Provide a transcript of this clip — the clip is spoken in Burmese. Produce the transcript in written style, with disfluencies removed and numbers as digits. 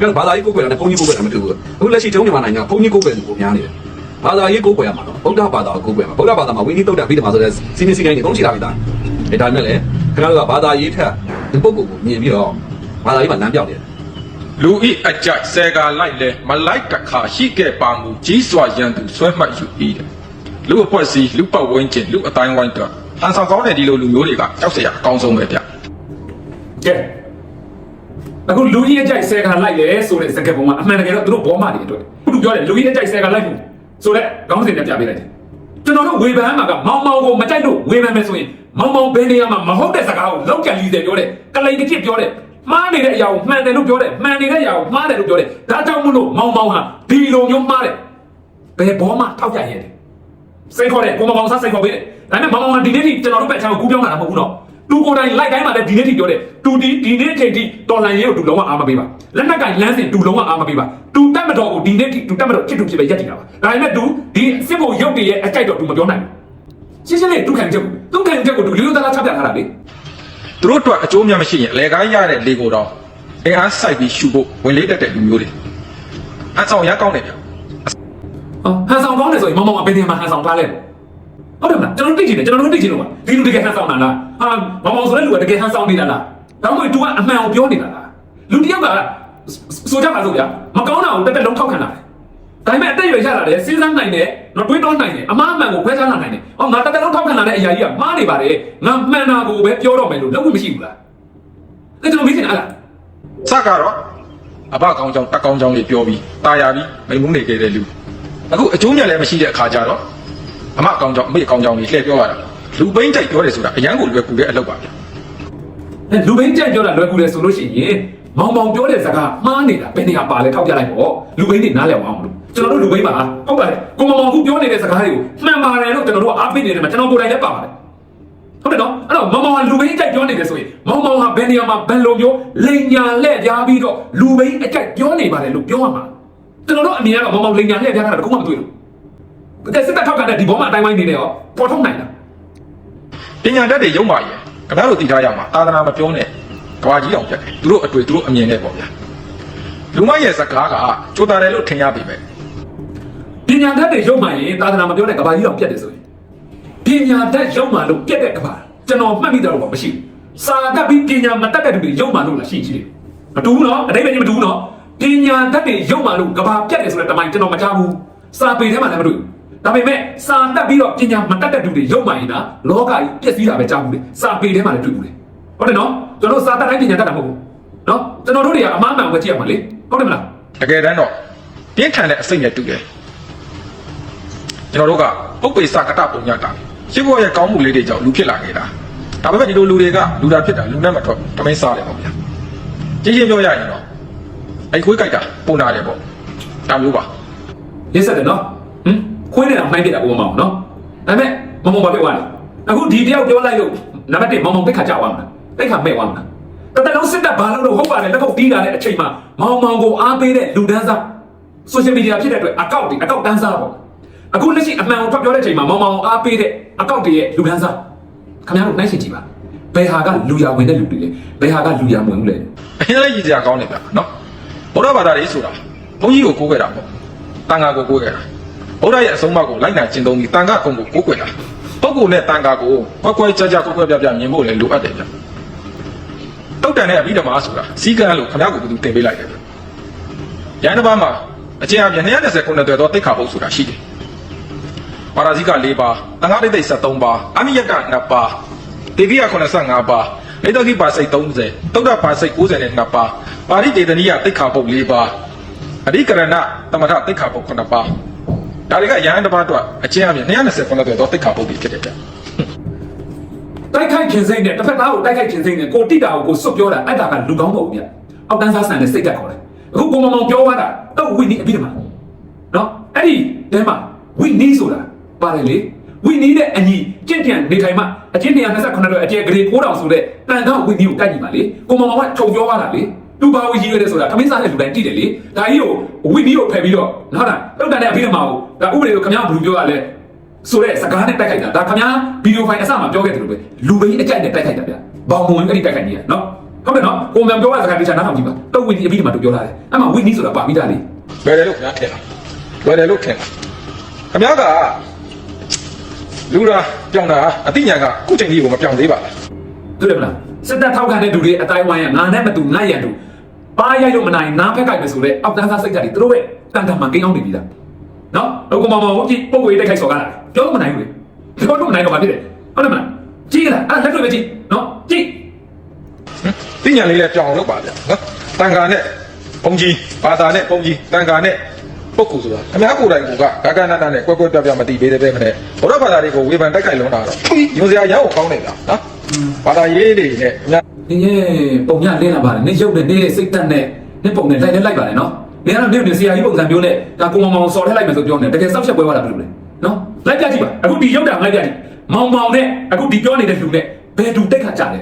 ကဘာသာရေးကိုယ်ကွယ်တာနဲ့ဘုန်းကြီးကိုယ်ကွယ်တာမတူဘူးအခုလက်ရှိတုံးမြန်မာနိုင်ငံဘုန်းကြီးကိုယ်ကွယ်သူကိုများနေတယ်ဘာသာရေးကိုယ်ကွယ်ရမှာတော့ဗုဒ္ဓဘာသာကိုယ်ကွယ်မှာဗုဒ္ဓဘာသာမှာဝိနည်းတုတ်တာပြီးတယ်မှာဆိုတဲ့စီမင်းစီကိုင်းတွေအကုန်ရှိတာပြီသားဒါနဲ့လေခင်ဗျားတို့ကဘာသာရေးထက်ဒီပုဂ္ဂိုလ်ကိုမြင်ပြီးတော့ဘာသာရေးမှာလမ်းပြောက်တယ်လူဤအကြိုက်ဆယ်ကာလိုက်လဲမလိုက်တခါရှိခဲ့ပါမူကြီးစွာရန်သူဆွဲမှတ်ယူပြီးတယ်လူအဖွဲ့စည်းလူပတ်ဝန်းကျင်လူအတိုင်းဝိုင်းတော့ဟန်ဆောင်ကောင်းတဲ့ဒီလိုလူမျိုးတွေကကြောက်စရာအကောင်းဆုံးပဲဗျကဲအခုလူကြီးအကြိုက်ဆဲကလိုက်လေဆိုတဲ့စကားပုံကအမှန်တကယ်တော့သူတို့ဘောမတွေအတွက်သူပြောတယ်လူကြီးအကြိုက်ဆဲကလိုက်ဘူးဆိုတော့ခေါင်းစဉ်နဲ့ပြပေးလိုက်တယ်ကျွန်တော်တို့ဝေဖန်မှာကမောင်မောင်ကိုမကြိုက်လို့ဝေဖန်မယ်ဆိုရင်မောင်မောင်ဘယ်နေရာမှာမဟုတ်တဲ့စကားကိုလောက်ကြံလီတယ်ပြောတယ်ကလိန်တစ်ပြောတယ်မှားနေတဲ့အရာကိုမှန်တယ်လို့ပြောတယ်မှန်နေတဲ့အရာကိုမှားတယ်လို့ပြောတယ်ဒါကြောင့်မလို့မောင်မောင်ဟာဒီလိုမျိုးမှားတယ်ဘယ်ဘောမှထောက်ကြရဲတယ်စိတ်ခေါ်တယ်ကိုမောင်စားစိတ်ခေါ်ပေးတယ်ဒါပေမဲ့မောင်မောင်ကဒီနေ့ထိကျွန်တော်တို့ပဲအချမ်းကိုကူးပြောင်းလာတာမဟုတ်ဘူးတော့သူကိုယ်တိုင်လိုက်တိုင်းမှာလည်းဒီနေ့ထိပြောတယ်သူဒီနေ့ချိန်ထိတော်လန်ရဲကိုသူလုံးဝအားမပေးပါလက်နက်ကလမ်းစဉ်သူလုံးဝအားမပေးပါသူတက်မတော်ကိုဒီနေ့ထိသူတက်မတော်ချစ်သူဖြစ်ပဲရက်တည်တာပါဒါပေမဲ့သူဒီစစ်ဘုံရုပ်တည်ရဲ့အကြိုက်တော့သူမပြောနိုင်ဘူးရှင်းရှင်းလေးဒုက္ခချက်ကိုသူလူလူသားသားချပြထားတာလေသူတို့အတွက်အကျိုးများမရှိရင်အလဲကားရတဲ့လေကိုတော့အင်အားစိုက်ပြီးရှူဖို့ဝင်လေးတက်တဲ့လူမျိုးတွေအဆောင်ရကောင်းတယ်ဗျဟန်ဆောင်ကောင်းတယ်ဆိုရင်မောင်မောင်ကဘယ်နေရာမှာဟန်ဆောင်ထားလဲဟုတ်တယ်မလားကျွန်တော်သိချင်တယ်ကျွန်တော်တို့သိချင်လို့ပါဒီလူတကယ်ဟန်ဆောင်တာလားဟာမောင်မောင်ဆိုတဲ့လူကတကယ်ဟန်ဆောင်နေတာလားဒါမှမဟုတ် तू ကအမှန်ကိုပြောနေတာလားလူတယောက်ကဆိုကြပါစို့ဗျာမကောင်းတာကိုတက်တက်လုံးထောက်ခံတာဒါပေမဲ့အတက်ရွယ်ရလာတယ်စဉ်းစားနိုင်တယ်တော့တွေးတောနိုင်တယ်အမှားအမှန်ကိုခွဲခြားလာနိုင်တယ်ဟောငါတက်တက်လုံးထောက်ခံလာတဲ့အရာကြီးကမှားနေပါတယ်ငါမှန်တာကိုပဲပြောတော့မယ်လို့လုံးဝမရှိဘူးလားအဲ့ကျွန်တော်မေးချင်တာလားစကတော့အဘကောင်းကြောင်တက်ကောင်းကြောင်လေးပြောပြီးตายရပြီးမိမုန်းနေခဲ့တဲ့လူအခုအကျိုးမြတ်လည်းမရှိတဲ့အခါကျတော့အမကောင်းကြောင်အမေကောင်းကြောင်လေးလှည့်ပြောရတာလူပိန်းကြိုက်ပြောတယ်ဆိုတာအရန်ကိုလွယ်ကူတဲ့အလုပ်ပါဗျလူပိန်းကြိုက်ပြောတာလွယ်ကူတယ်ဆိုလို့ရှိရင်မောင်မောင်ပြောတဲ့စကားမှားနေတာဘယ်နေရာပါလဲထောက်ပြလိုက်ပေါ့လူပိန်းတွေနားလည်အောင်လို့ကျွန်တော်တို့လူပိန်းပါဟုတ်ပါတယ်ကိုမောင်မောင်ခုပြောနေတဲ့စကားတွေကိုမှန်ပါတယ်လို့ကျွန်တော်တို့အားပေးနေတယ်မှာကျွန်တော်ကိုယ်တိုင်လည်းပါပါတယ်ဟုတ်တယ်နော်အဲ့တော့မောင်မောင်ကလူပိန်းကြိုက်ပြောနေတယ်ဆိုရင်မောင်မောင်ဟာဘယ်နေရာမှာဘယ်လိုမျိုးလိန်ညာလှည့်ပြားပြီးတော့လူပိန်းအကြိုက်ပြောနေပါတယ်လို့ပြောရမှာကျွန်တော်တို့အမြင်ကတော့မောင်မောင်လိန်ညာလှည့်ပြားတာတခုမှမတွေ့ဘူးတဲ့စစ်တပ်ထောက်ခံတဲ့ဒီဘောမှာအတိုင်းဝိုင်းနေတယ်ရောပေါ်ထုတ်နိုင်တာပညာတတ်တွေရုံပါရဲ့ခင်ဗျားတို့သိထားရမှာသာသနာမပြောနဲ့ကဘာကြီးအောင်ပြတ်တယ်သူတို့အတွေ့သူတို့အမြင်နဲ့ပေါ့ဗျာလူမရဲ့စကားကကြိုးတာတယ်လို့ထင်ရပြီပဲပညာတတ်တွေရုံမှရင်သာသနာမပြောနဲ့ကဘာကြီးအောင်ပြတ်တယ်ဆိုရင်ပညာတတ်ရုံမှလို့ပြတ်တဲ့ကဘာကျွန်တော်မှတ်မိတယ်တော့မရှိဘူးစာတတ်ပြီးပညာမတတ်တဲ့သူတွေရုံမှလို့လားရှိတယ်မတူဘူးနော်အတိတ်ပဲမတူဘူးနော်ပညာတတ်တွေရုံမှလို့ကဘာပြတ်တယ်ဆိုတဲ့တမိုင်းကျွန်တော်မကြားဘူးစာပေထဲမှာလည်းမတွေ့ဒါပေမဲ့စာတတ်ပြီးတော့ပညာမတတ်တဲ့သူတွေရုပ်မှန်ရင်လားလောကကြီးပြည့်စည်တာပဲကြားဘူးလေစာပေထဲမှာလည်းတွေ့ဘူးလေဟုတ်တယ်နော်ကျွန်တော်စာတတ်တိုင်းပညာတတ်တာမဟုတ်ဘူးနော်ကျွန်တော်တို့တွေကအမှားမှန်ပဲကြည့်ရမှာလေဟုတ်တယ်မလားတကယ်တမ်းတော့ပြင်းထန်တဲ့အစိတ်နဲ့တူတယ်ကျွန်တော်တို့ကပုပ္ပေစကတပုံညတာရှင်းဖို့ရဲ့ကောင်းမှုလေးတွေကြောင့်လူဖြစ်လာခဲ့တာဒါပေမဲ့ဒီလိုလူတွေကလူတာဖြစ်တာလူနဲ့မထွက်တမင်းစားတယ်ပေါ့ဗျာရှင်းပြောရရင်တော့အဲ့ခွေးကြိုက်တာပုံနာတယ်ပေါ့ဒါမျိုးပါရစ်ဆက်တယ်နော်ခွေးနေတာမှိုင်းပြတာကိုမမောင်နော်ဒါပေမဲ့မောင်မောင်ဘာပြောရလဲအခုဒီတယောက်ပြောလိုက်လို့နံပါတ်1မောင်မောင်တိတ်ခါကြောက်သွားမှာတိတ်ခါမဲ့သွားမှာတလုံးစစ်တပ်ဘာလို့ဟုတ်ပါတယ်လက်ခုပ်တီးတာတဲ့အချိန်မှာမောင်မောင်ကိုအားပေးတဲ့လူတန်းစားဆိုရှယ်မီဒီယာဖြစ်တဲ့အတွက်အကောင့်တန်းစားပေါ့အခုလက်ရှိအမှန်ကိုထွက်ပြောတဲ့အချိန်မှာမောင်မောင်အားပေးတဲ့အကောင့်တွေရဲ့လူတန်းစားခင်ဗျားတို့နှိုင်းရှင်ကြည့်ပါဘယ်ဟာကလူရဝင်တဲ့လူတွေလဲဘယ်ဟာကလူရမဝင်ဘူးလဲအရင်လည်းရည်စရာကောင်းတယ်ဗျာနော်ဘုရားဘာသာရေးဆိုတာဘုန်းကြီးကိုကိုးခဲ့တာပေါ့တန်ခါကိုကိုးခဲ့တာဘုရားရဲ့အဆုံးအမကိုလိုက်နိုင်ကျင့်သုံးပြီးတန်ခါကုံကိုကိုးကွယ်တာပုဂ္ဂိုလ်နဲ့တန်ခါကိုကွက်ကြကြကွက်ပြမြင်ဖို့လည်းလိုအပ်တယ်ဗျတုတ်တန်တဲ့အဘိဓမ္မာဆိုတာစီကံလို့ခင်ဗျားကိုဘယ်သူတင်ပေးလိုက်တယ်ဗျရန်တစ်ပါးမှာအကျဉ်းအပြည့်229ခုတော့တိတ်ခါပုတ်ဆိုတာရှိတယ်ပါရာဇိက4ပါးတန်ခါတိတ်73ပါးအမိယက2ပါးတေကိယ85ပါးလေတ္တကိပါစိတ်30တုတ်တပါစိတ်92ပါးပါရိတေတနိယတိတ်ခါပုတ်4ပါးအဓိကရဏသမထတိတ်ခါပုတ်9ပါးဒါတွေကရဟန်းတစ်ပါးအတွက်အကျဉ်းအပြည့်229ခုတော့တိတ်ခါပုတ်ပြီးဖြစ်တယ်ဗျတိုက်ခိုက်ခြင်းစိတ်နဲ့တစ်ဖက်သားကိုတိုက်ခိုက်ခြင်းစိတ်နဲ့ကိုတိတာကိုစွတ်ပြောတာအဲ့ဒါကလူကောင်းမဟုတ်ဘူးဗျအောက်တန်းစားဆန်တဲ့စိတ်ကခေါ်တယ်အခုကိုမောင်မောင်ပြောသွားတာတော့ဝိနည်းအပြီးတမှာနော်အဲ့ဒီတဲမှာဝိနည်းဆိုတာပါတယ်လေဝိနည်းနဲ့အညီကျင့်ပြန်နေထိုင်မှအကျင့်129တော့အကျယ်ဂရေ9000ဆိုတဲ့တန်ခါဝိနည်းကိုကိုက်ညီပါလေကိုမောင်မောင်ကခြုံပြောသွားတာလေသူဘာဝိကြီးရဲဆိုတာသမင်းစားတဲ့လူတိုင်းတည်တယ်လေဒါကြီးကိုဝိနည်းကိုဖယ်ပြီးတော့ဟုတ်လားတုတ်တန်တဲ့အပြီးတမှာကိုဒါဥပဒေကိုခင်ဗျားဘယ်လိုပြောရလဲဆိုတဲ့စကားနဲ့တိုက်ခိုက်တာဒါခင်ဗျားဗီဒီယိုဖိုင်အစမှာပြောခဲ့တယ်လို့ပဲလူပိန်းအကြိုက်နဲ့တိုက်ခိုက်တာဗျဘောင်မဝင်အဲ့ဒီတိုက်ခိုက်နေရနော် ဟုတ်တယ်နော်ကိုမြန်ပြောရစကားတခြားနားထောင်ကြည့်ပါတော့ဝီနီအပြီးဒီမှာတို့ပြောလာတယ်အဲ့မှာဝီနီဆိုတာပါပြီးသားလေ လွယ်တယ်လို့ခင်ဗျာထင်လားလွယ်တယ်လို့ထင်လားခင်ဗျားကလူရာပြောင်းတာအတိညာကခုချိန်ကြီးကိုမပြောင်းသေးပါလား တွေ့တယ်မလားစစ်တပ်ထောက်ခံတဲ့လူတွေအတိုင်းဝိုင်းကငါနဲ့မတူငါရန်တူပါရိုက်လို့မနိုင်နားဖက်ကြိုက်မယ်ဆိုတော့အောက်တန်းစားစိတ်ဓာတ်တွေသူတို့ပဲတန်တန်မှကိန်းအောင်နေပြီလားနော်တော့ကမမဟုတ်ကြည့်ပုံဝေးတိုက်ခိုက်စော်ကားလာပြောလို့မနိုင်ဘူးလေပြောလို့မနိုင်တော့ဘာဖြစ်လဲဟုတ်တယ်မလားကြည့်လားအဲ့လက်တွေ့ပဲကြည့်နော်ကြည့် တိညာလေးလည်းပြောင်းအောင်လုပ်ပါဗျာနော်တန်ခါနဲ့ဘုံကြီးဘာသာနဲ့ဘုံကြီးတန်ခါနဲ့ပုဂ္ဂိုလ်ဆိုတာခင်ဗျားကိုယ်တိုင်ကဂဂနတနဲ့ကွက်ကွက်ပြပြမတီးပေးတဲ့ပဲမနဲ့ဘုရားဘာသာတွေကိုဝေဖန်တိုက်ခိုက်လုံးတာတော့ညွန်စရာရအောင်ကောင်းနေဗျာနော်ဘာသာရေးတွေနဲ့ခင်ဗျား နင်ရဲ့ပုံညလင်းလာပါလေနင်ရုပ်နဲ့နင်ရဲ့စိတ်သက်နဲ့နင်ပုံနဲ့လိုက်ပါလေနော်နင်ကတော့နင်ဆရာကြီးပုံစံမျိုးနဲ့ဒါကိုမောင်မောင်စော်ထည့်လိုက်မယ်ဆိုပြောနေတကယ်စောက်ချက်ပွဲသွားတာဘယ်လိုလဲနော်လိုက်ပြကြည့်ပါအခုဒီရုပ်တာလိုက်ပြကြည့်မောင်မောင်နဲ့အခုဒီပြောနေတဲ့လူနဲ့ဘယ်သူတက်ခါကြလဲ